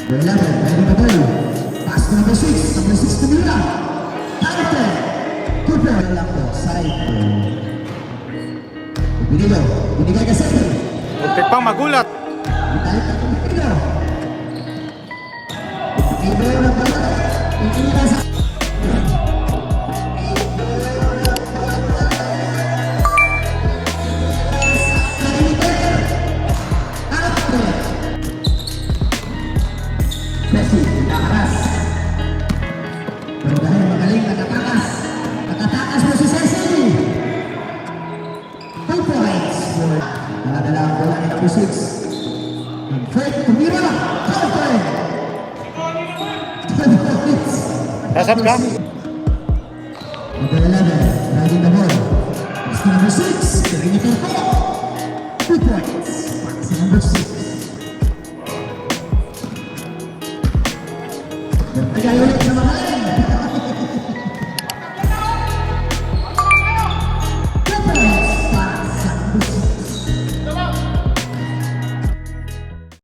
11, ready to go. Pass to number 6. Number 6 to Mira. Counter. Cooper. Lang po. Side. Binilo. Binigay ka center. Muntik pang magulat. Balik ka kung Binilo. Binilo ng bala. Binilo sa... Messi, nakaras. Pero dahil magaling, nakatakas. Nakatakas mo si Cecily. 2 points. Nakadala ang bola ni number 6. And Fred, tumira. Counter. 12 points. Nasab ka? Number 11, riding the ball. It's number 6. Tingin ito po. 2 points. Para sa number 6.